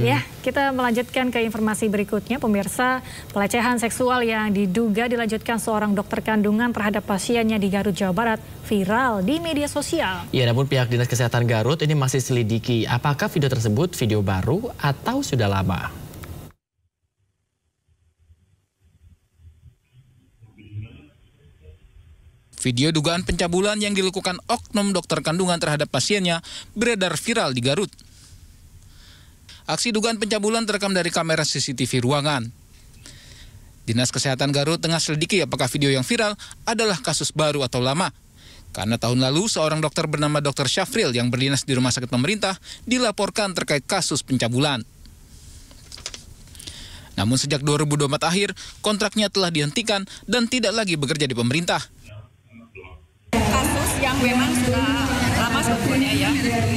Ya, kita melanjutkan ke informasi berikutnya. Pemirsa, pelecehan seksual yang diduga dilanjutkan seorang dokter kandungan terhadap pasiennya di Garut, Jawa Barat viral di media sosial. Ya, namun pihak Dinas Kesehatan Garut ini masih selidiki apakah video tersebut video baru atau sudah lama. Video dugaan pencabulan yang dilakukan oknum dokter kandungan terhadap pasiennya beredar viral di Garut. Aksi dugaan pencabulan terekam dari kamera CCTV ruangan. Dinas Kesehatan Garut tengah selidiki apakah video yang viral adalah kasus baru atau lama. Karena tahun lalu seorang dokter bernama Dr. Syafril yang berdinas di rumah sakit pemerintah dilaporkan terkait kasus pencabulan. Namun sejak 2024 akhir, kontraknya telah dihentikan dan tidak lagi bekerja di pemerintah. Kasus yang memang sudah lama sebetulnya ya,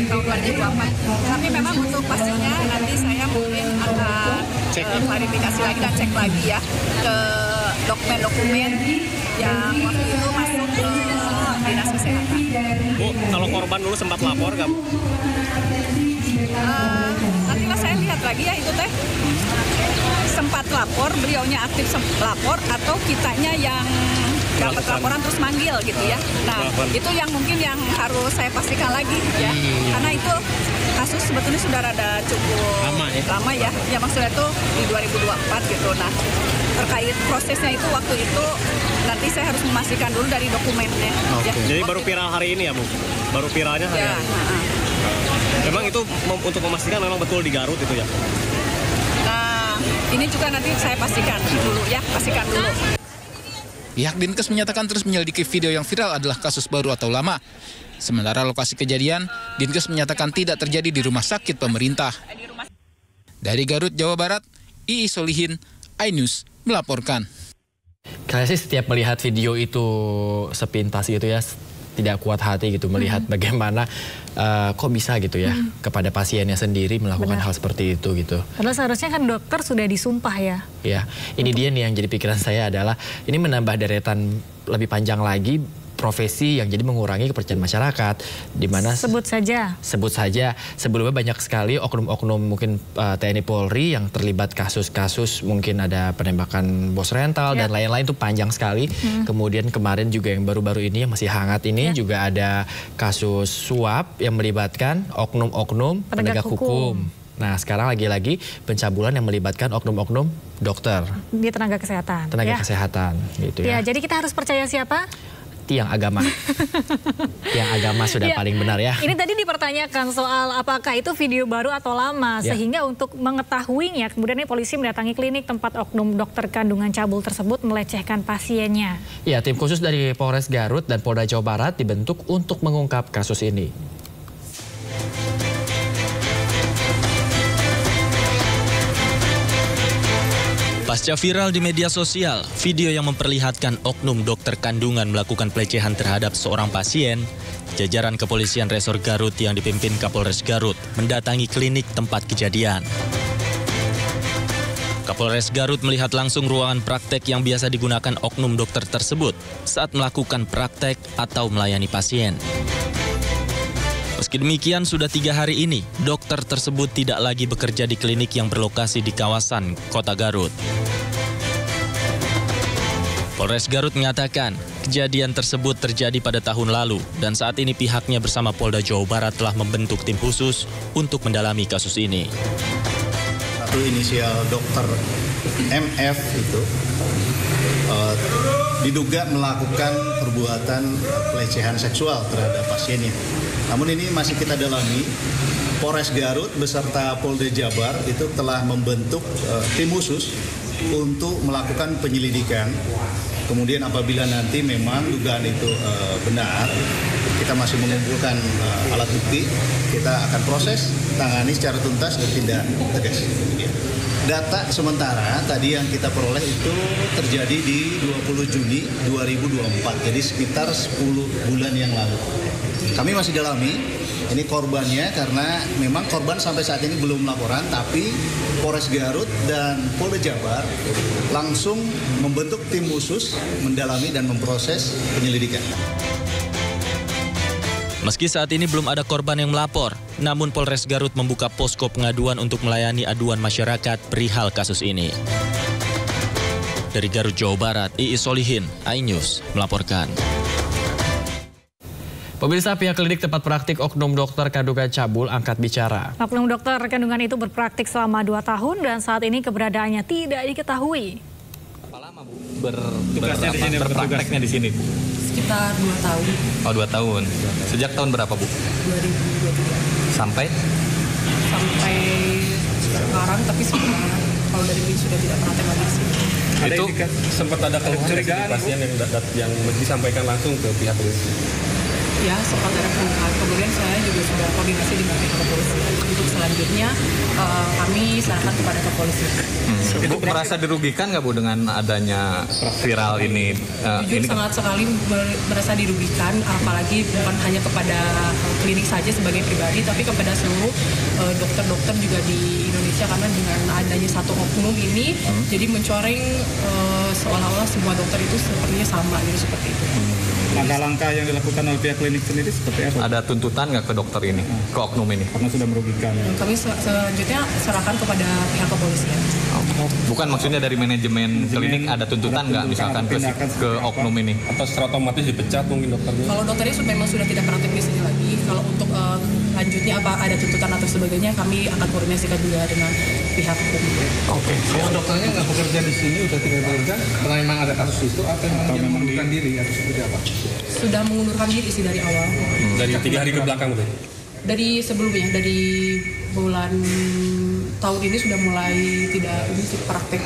tahun 2024. Tapi memang untuk pastinya nanti saya mungkin akan klarifikasi lagi dan cek lagi ya ke dokumen-dokumen yang waktu itu masuk ke Dinas Kesehatan. Bu, kalau korban dulu sempat lapor nggak, Bu? Nantilah saya lihat lagi ya itu teh. Sempat lapor, beliaunya aktif lapor atau kitanya yang dapat laporan terus manggil gitu ya. Nah, itu yang mungkin yang harus saya pastikan lagi ya. Karena itu kasus sebetulnya sudah rada cukup lama ya. Ya maksudnya itu di 2024 gitu. Nah, terkait prosesnya itu waktu itu nanti saya harus memastikan dulu dari dokumennya. Ya. Jadi baru viral hari ini ya, Bu? Baru viralnya hari ini? Memang itu untuk memastikan memang betul di Garut itu ya? Nah, ini juga nanti saya pastikan dulu ya, pastikan dulu. Pihak Dinkes menyatakan terus menyelidiki video yang viral adalah kasus baru atau lama. Sementara lokasi kejadian, Dinkes menyatakan tidak terjadi di rumah sakit pemerintah. Dari Garut, Jawa Barat, Ii Solihin, iNews melaporkan. Saya sih setiap melihat video itu sepintas gitu ya, tidak kuat hati gitu melihat bagaimana kok bisa gitu ya kepada pasiennya sendiri melakukan hal seperti itu gitu. Padahal seharusnya kan dokter sudah disumpah ya. Ya, ini dia nih yang jadi pikiran saya adalah ini menambah deretan lebih panjang lagi profesi yang jadi mengurangi kepercayaan masyarakat, di mana sebut saja sebelumnya banyak sekali oknum-oknum mungkin TNI Polri yang terlibat kasus-kasus mungkin ada penembakan bos rental dan lain-lain itu panjang sekali. Kemudian kemarin juga yang baru-baru ini yang masih hangat ini juga ada kasus suap yang melibatkan oknum-oknum penegak hukum. Nah, sekarang lagi-lagi pencabulan yang melibatkan oknum-oknum dokter di tenaga kesehatan. Kesehatan gitu ya. Jadi kita harus percaya siapa? Yang agama. Yang agama sudah paling benar ya. Ini tadi dipertanyakan soal apakah itu video baru atau lama, sehingga untuk mengetahuinya kemudian polisi mendatangi klinik tempat oknum dokter kandungan cabul tersebut melecehkan pasiennya. Ya, tim khusus dari Polres Garut dan Polda Jawa Barat dibentuk untuk mengungkap kasus ini. Pasca viral di media sosial, video yang memperlihatkan oknum dokter kandungan melakukan pelecehan terhadap seorang pasien, jajaran kepolisian Resor Garut yang dipimpin Kapolres Garut mendatangi klinik tempat kejadian. Kapolres Garut melihat langsung ruangan praktek yang biasa digunakan oknum dokter tersebut saat melakukan praktek atau melayani pasien. Meski demikian, sudah 3 hari ini, dokter tersebut tidak lagi bekerja di klinik yang berlokasi di kawasan Kota Garut. Polres Garut mengatakan, kejadian tersebut terjadi pada tahun lalu dan saat ini pihaknya bersama Polda Jawa Barat telah membentuk tim khusus untuk mendalami kasus ini. Satu inisial dokter MF itu diduga melakukan perbuatan pelecehan seksual terhadap pasiennya. Namun ini masih kita dalami. Polres Garut beserta Polda Jabar itu telah membentuk tim khusus untuk melakukan penyelidikan. Kemudian apabila nanti memang dugaan itu benar, kita masih mengumpulkan alat bukti, kita akan proses, tangani secara tuntas dan tindak tegas. Data sementara tadi yang kita peroleh itu terjadi di 20 Juni 2024, jadi sekitar 10 bulan yang lalu. Kami masih dalami ini korbannya karena memang korban sampai saat ini belum laporan, tapi Polres Garut dan Polda Jabar langsung membentuk tim khusus mendalami dan memproses penyelidikan. Meski saat ini belum ada korban yang melapor, namun Polres Garut membuka posko pengaduan untuk melayani aduan masyarakat perihal kasus ini. Dari Garut, Jawa Barat, Iis Solihin, iNews melaporkan. Pemirsa, pihak klinik tempat praktik oknum dokter kandungan cabul angkat bicara. Oknum dokter kandungan itu berpraktik selama 2 tahun dan saat ini keberadaannya tidak diketahui. Berapa lama Bu berprakteknya di sini? Sekitar 2 tahun. Oh, 2 tahun. Sejak tahun berapa Bu? 2023. Sampai Sekarang, tapi sebenarnya kalau dari ini sudah tidak praktek lagi di sini. Itu sempat ada keluhan pasien yang disampaikan langsung ke pihak polisi. Ya, sempat ada keluhan. Kemudian saya juga sudah koordinasi dengan pihak kepolisian. Untuk selanjutnya kami serahkan kepada kepolisian. Bu merasa dirugikan nggak Bu dengan adanya viral ini? Jujur sangat sekali merasa dirugikan, apalagi bukan hanya kepada klinik saja sebagai pribadi, tapi kepada seluruh dokter-dokter juga di Indonesia, karena dengan adanya satu oknum ini, jadi mencoreng seolah-olah semua dokter itu sepertinya sama, gitu seperti itu. Langkah-langkah yang dilakukan oleh pihak klinik sendiri seperti apa? Ada tuntutan nggak ke dokter ini, ke oknum ini? Karena sudah merugikan. Kami selanjutnya serahkan kepada pihak kepolisian. Bukan maksudnya dari manajemen klinik ada tuntutan nggak misalkan ke oknum ini? Atau secara otomatis dipecat mungkin dokternya? Kalau dokternya memang sudah tidak praktek di sini lagi. Kalau untuk lanjutnya apa ada tuntutan atau sebagainya, kami akan koordinasikan juga dengan pihak hukum. Oke. Kalau dokternya nggak bekerja di sini, udah tidak bekerja, karena memang ada kasus itu, atau memang mengundurkan diri atau seperti apa? Sudah mengundurkan diri sih dari awal. Dari 3 hari ke belakang berarti? Dari sebelumnya, dari bulan tahun ini sudah mulai tidak ini sih praktek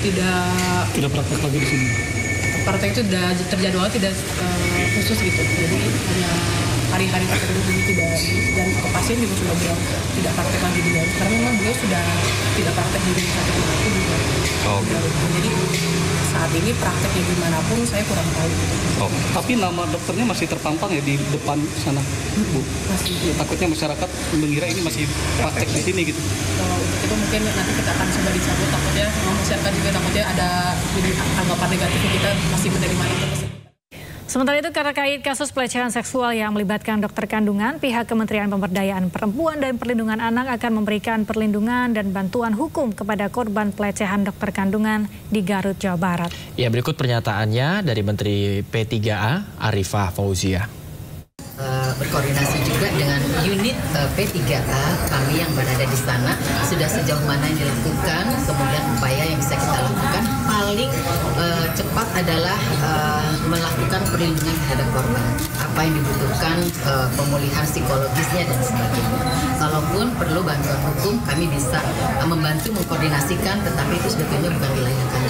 tidak praktek lagi di sini. Praktek itu sudah terjadwal, tidak khusus gitu. Jadi hanya hari-hari tertentu ini tidak, dan ke pasien juga sudah bilang tidak praktek lagi di Garut, karena memang beliau sudah tidak praktek di rumah sakit manapun juga. Jadi saat ini prakteknya gimana pun saya kurang tahu. Tapi nama dokternya masih terpampang ya di depan sana, Bu. Masih. Ya, takutnya masyarakat mengira ini masih praktek di sini gitu. Kalau untuk itu mungkin nanti kita akan coba dicabut, takutnya masyarakat juga takutnya ada anggapan negatif, kita masih menerima itu. Sementara itu, terkait kasus pelecehan seksual yang melibatkan dokter kandungan, pihak Kementerian Pemberdayaan Perempuan dan Perlindungan Anak akan memberikan perlindungan dan bantuan hukum kepada korban pelecehan dokter kandungan di Garut, Jawa Barat. Ya, berikut pernyataannya dari Menteri P3A, Arifah Fauzia. Berkoordinasi juga dengan unit P3A kami yang berada di sana, sudah sejauh mana yang dilakukan, kemudian upaya yang bisa kita lakukan paling cepat adalah melakukan perlindungan terhadap korban, apa yang dibutuhkan, pemulihan psikologisnya dan sebagainya. Kalaupun perlu bantuan hukum, kami bisa membantu mengkoordinasikan, tetapi itu sebetulnya bukan wilayah kami.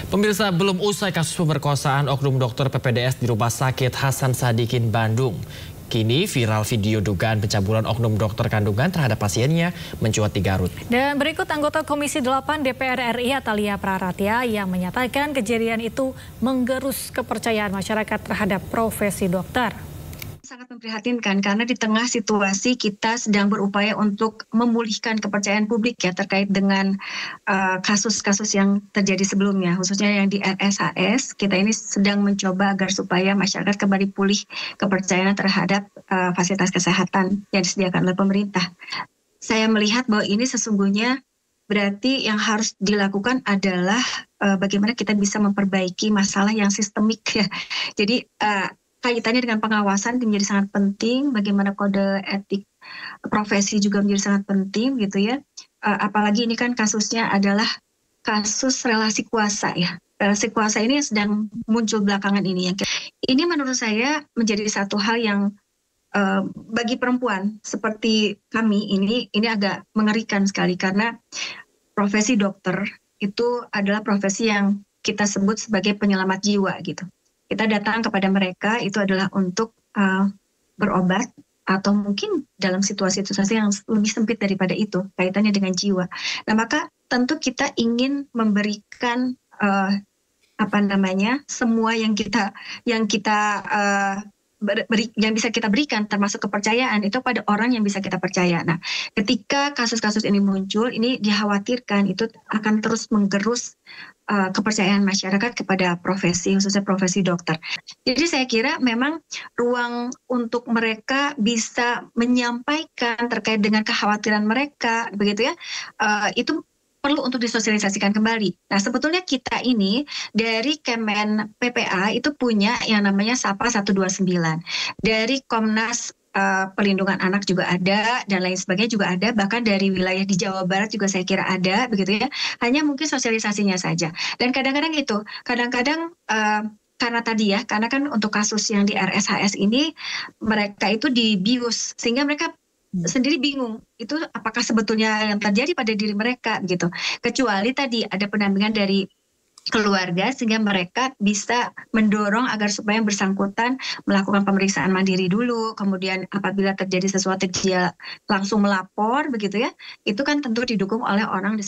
Pemirsa, belum usai kasus pemerkosaan oknum dokter PPDS di Rumah Sakit Hasan Sadikin, Bandung. Kini viral video dugaan pencabulan oknum dokter kandungan terhadap pasiennya mencuat di Garut. Dan berikut anggota Komisi 8 DPR RI Atalia Praratya yang menyatakan kejadian itu menggerus kepercayaan masyarakat terhadap profesi dokter. Sangat memprihatinkan karena di tengah situasi kita sedang berupaya untuk memulihkan kepercayaan publik ya terkait dengan kasus-kasus yang terjadi sebelumnya, khususnya yang di RSHS. Kita ini sedang mencoba agar supaya masyarakat kembali pulih kepercayaan terhadap fasilitas kesehatan yang disediakan oleh pemerintah. Saya melihat bahwa ini sesungguhnya berarti yang harus dilakukan adalah bagaimana kita bisa memperbaiki masalah yang sistemik ya. Jadi kaitannya dengan pengawasan menjadi sangat penting, bagaimana kode etik profesi juga menjadi sangat penting gitu ya. Apalagi ini kan kasusnya adalah kasus relasi kuasa ya. Relasi kuasa ini yang sedang muncul belakangan ini. Ini menurut saya menjadi satu hal yang bagi perempuan seperti kami ini agak mengerikan sekali, karena profesi dokter itu adalah profesi yang kita sebut sebagai penyelamat jiwa gitu. Kita datang kepada mereka itu adalah untuk berobat atau mungkin dalam situasi-situasi yang lebih sempit daripada itu, kaitannya dengan jiwa. Nah, maka tentu kita ingin memberikan semua yang kita yang bisa kita berikan, termasuk kepercayaan itu pada orang yang bisa kita percaya. Nah, ketika kasus-kasus ini muncul, ini dikhawatirkan itu akan terus menggerus kepercayaan masyarakat kepada profesi, khususnya profesi dokter. Jadi saya kira memang ruang untuk mereka bisa menyampaikan terkait dengan kekhawatiran mereka, begitu ya, itu perlu untuk disosialisasikan kembali. Nah, sebetulnya kita ini dari Kemen PPA itu punya yang namanya SAPA 129. Dari Komnas Perlindungan Anak juga ada, dan lain sebagainya juga ada, bahkan dari wilayah di Jawa Barat juga saya kira ada, begitu ya. Hanya mungkin sosialisasinya saja. Dan kadang-kadang karena tadi ya, karena kan untuk kasus yang di RSHS ini, mereka itu dibius, sehingga mereka sendiri bingung itu apakah sebetulnya yang terjadi pada diri mereka gitu. Kecuali tadi ada pendampingan dari keluarga sehingga mereka bisa mendorong agar supaya yang bersangkutan melakukan pemeriksaan mandiri dulu, kemudian apabila terjadi sesuatu dia langsung melapor begitu ya. Itu kan tentu didukung oleh orang di